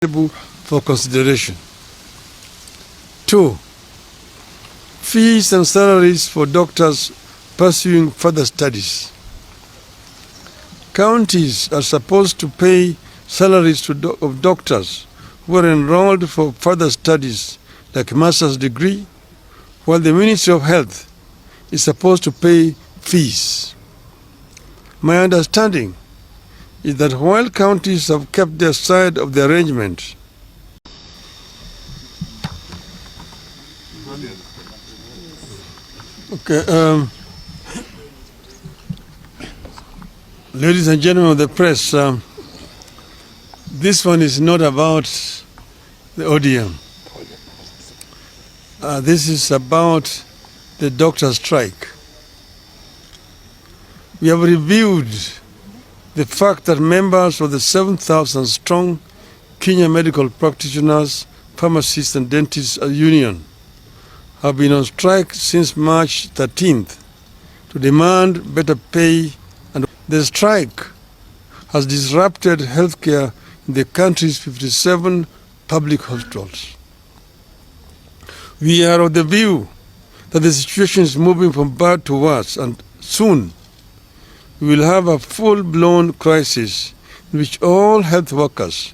for consideration. 2. Fees and salaries for doctors pursuing further studies. Counties are supposed to pay salaries of doctors who are enrolled for further studies like master's degree, while the Ministry of Health is supposed to pay fees. My understanding is that while counties have kept their side of the arrangement, ladies and gentlemen of the press, this one is not about the ODM. This is about the doctor strike. We have reviewed the fact that members of the 7,000 strong Kenya Medical Practitioners, Pharmacists and Dentists Union have been on strike since March 13th to demand better pay, and the strike has disrupted healthcare in the country's 57 public hospitals. We are of the view that the situation is moving from bad to worse, and soon we will have a full-blown crisis in which all health workers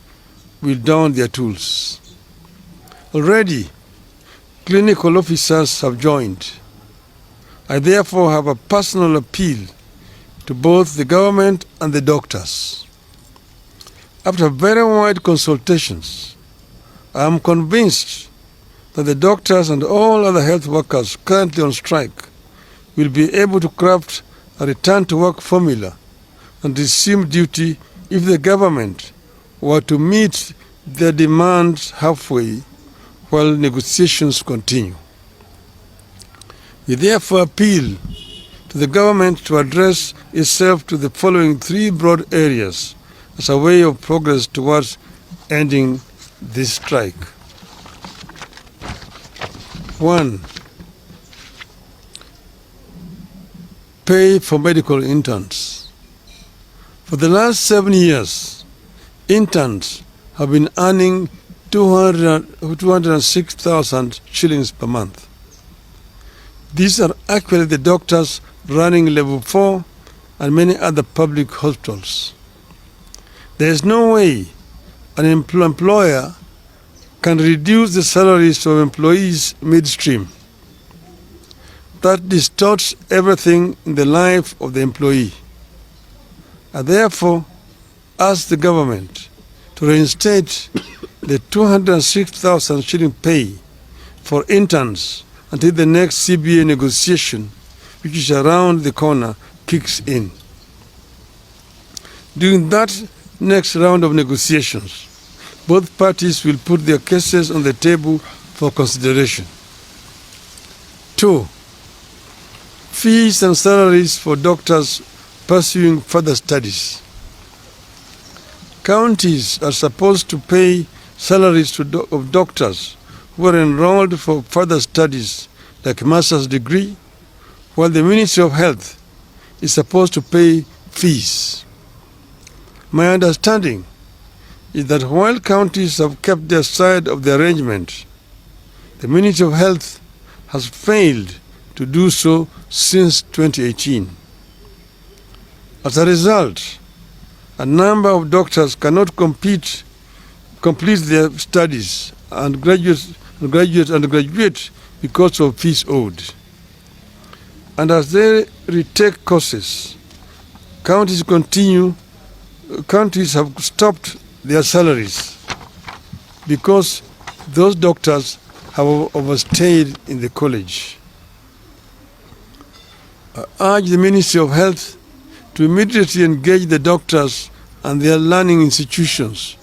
will don their tools. Already, clinical officers have joined. I therefore have a personal appeal to both the government and the doctors. After very wide consultations, I am convinced that the doctors and all other health workers currently on strike will be able to craft a return-to-work formula and resume duty if the government were to meet their demands halfway while negotiations continue. We therefore appeal to the government to address itself to the following 3 broad areas as a way of progress towards ending this strike. 1. Pay for medical interns. For the last 7 years, interns have been earning 206,000 shillings per month. These are actually the doctors running level 4 and many other public hospitals. There is no way an employer can reduce the salaries of employees midstream. That distorts everything in the life of the employee. I therefore ask the government to reinstate the 206,000 shilling pay for interns until the next CBA negotiation, which is around the corner, kicks in. During that next round of negotiations, both parties will put their cases on the table for consideration. 2. Fees and salaries for doctors pursuing further studies. Counties are supposed to pay salaries of doctors who are enrolled for further studies like master's degree, while the Ministry of Health is supposed to pay fees. My understanding is that while counties have kept their side of the arrangement, the Ministry of Health has failed to do so since 2018. As a result, a number of doctors cannot complete their studies and graduate because of fees owed. And as they retake courses, counties have stopped their salaries because those doctors have overstayed in the college. I urge the Ministry of Health to immediately engage the doctors and their learning institutions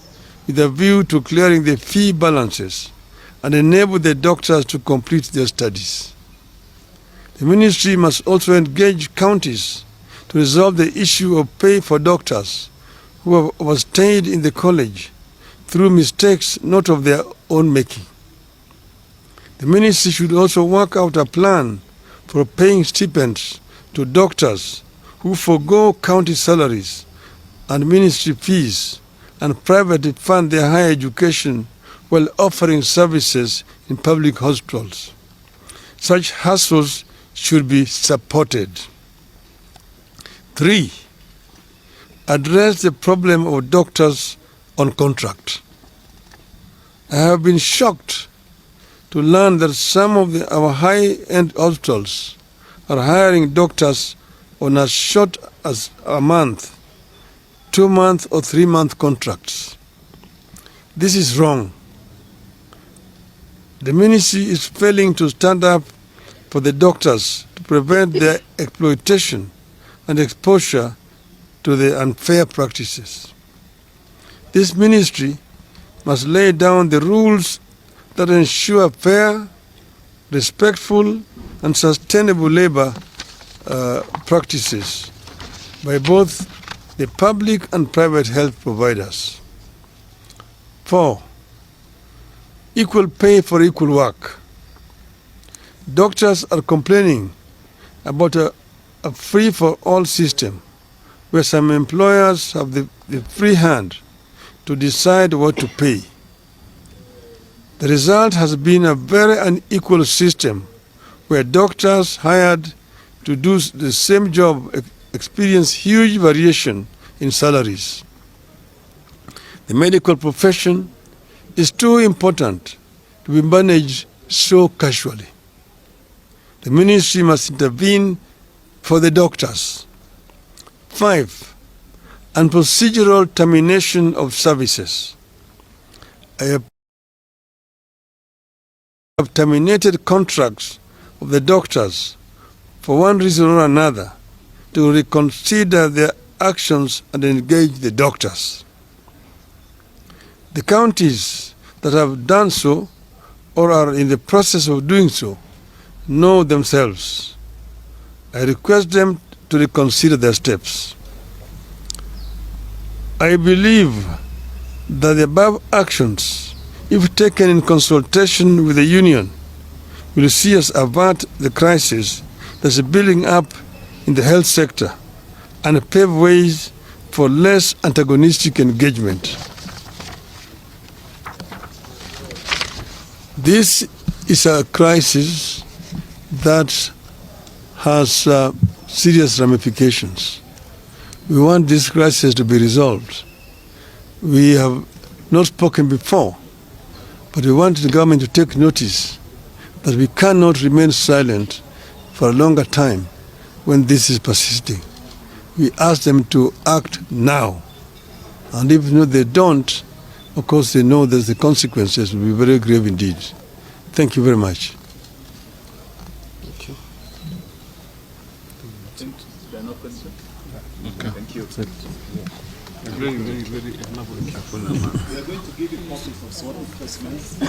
with a view to clearing the fee balances and enable the doctors to complete their studies. The ministry must also engage counties to resolve the issue of pay for doctors who have overstayed in the college through mistakes not of their own making. The ministry should also work out a plan for paying stipends to doctors who forego county salaries and ministry fees and privately fund their higher education while offering services in public hospitals. Such hustles should be supported. 3. Address the problem of doctors on contract. I have been shocked to learn that some of our high-end hospitals are hiring doctors on as short as a month, 2-month or 3-month contracts. This is wrong. The ministry is failing to stand up for the doctors to prevent their exploitation and exposure to the unfair practices. This ministry must lay down the rules that ensure fair, respectful, and sustainable labor practices by both the public and private health providers. 4. Equal pay for equal work. Doctors are complaining about a free-for-all system where some employers have the free hand to decide what to pay. The result has been a very unequal system where doctors hired to do the same job experience huge variation in salaries. The medical profession is too important to be managed so casually. The ministry must intervene for the doctors. 5. And procedural termination of services. I have terminated contracts of the doctors for one reason or another to reconsider their actions and engage the doctors. The counties that have done so or are in the process of doing so know themselves. I request them to reconsider their steps. I believe that the above actions, if taken in consultation with the union, will see us avert the crisis that is building up in the health sector and pave ways for less antagonistic engagement. This is a crisis that has serious ramifications. We want this crisis to be resolved. We have not spoken before, but we want the government to take notice that we cannot remain silent for a longer time when this is persisting. We ask them to act now. And if they don't, of course they know that the consequences will be very grave indeed. Thank you very much. Thank you. There are no questions? Okay. Thank you. Very, very, very elaborate. We are going to give you copies of some of the specimens.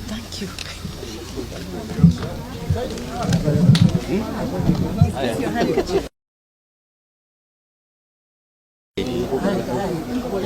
Thank you.